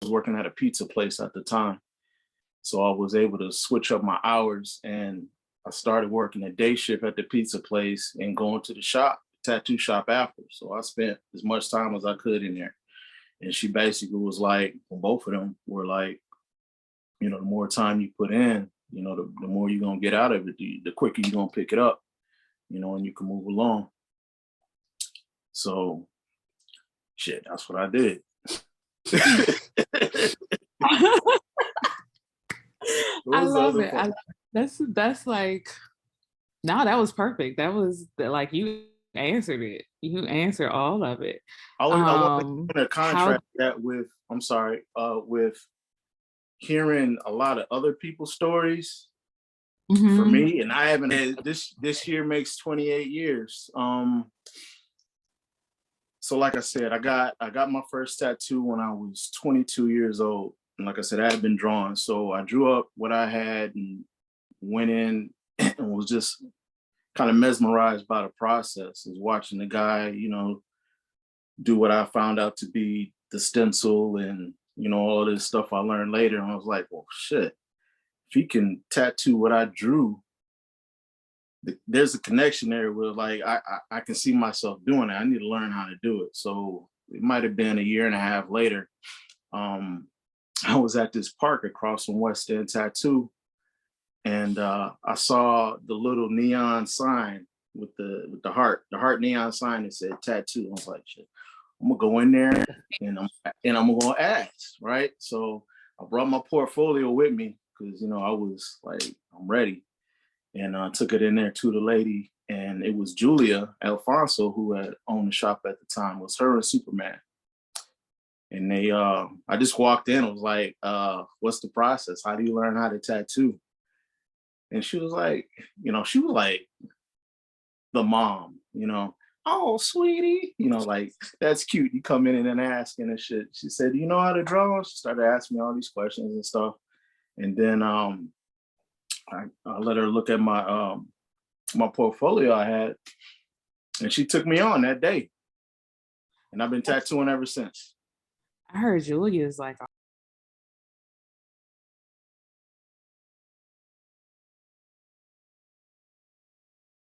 was working at a pizza place at the time. So I was able to switch up my hours, and I started working a day shift at the pizza place and going to the shop, tattoo shop after. So I spent as much time as I could in there. And she basically was like, well, both of them were like, the more time you put in, the more you're gonna get out of it, the quicker you're gonna pick it up, and you can move along. So shit, that's what I did. I love it. That's like, no, that was perfect. That was like, you answered it. You answered all of it. I want to How contrast that with, I'm sorry, with hearing a lot of other people's stories. For Mhm. me, and I haven't had this year makes 28 years. So like I said, I got my first tattoo when I was 22 years old. And like I said, I had been drawn. So I drew up what I had and went in and was just kind of mesmerized by the process, is watching the guy, do what I found out to be the stencil and, all of this stuff I learned later. And I was like, well, shit, if he can tattoo what I drew, there's a connection there where like I can see myself doing it. I need to learn how to do it. So it might have been a year and a half later. I was at this park across from West End Tattoo, and I saw the little neon sign with the heart neon sign that said tattoo. I was like, shit, I'm gonna go in there and I'm gonna ask, right? So I brought my portfolio with me because I was like, I'm ready, and took it in there to the lady, and it was Julia Alfonso, who had owned the shop at the time. It was her and Superman, and I just walked in. I was like, "What's the process? How do you learn how to tattoo?" And she was like, the mom, oh, sweetie, like, that's cute. You come in and then asking and shit. She said, "Do you know how to draw?" She started asking me all these questions and stuff, and then I let her look at my portfolio I had, and she took me on that day, and I've been tattooing ever since. I heard Julia is like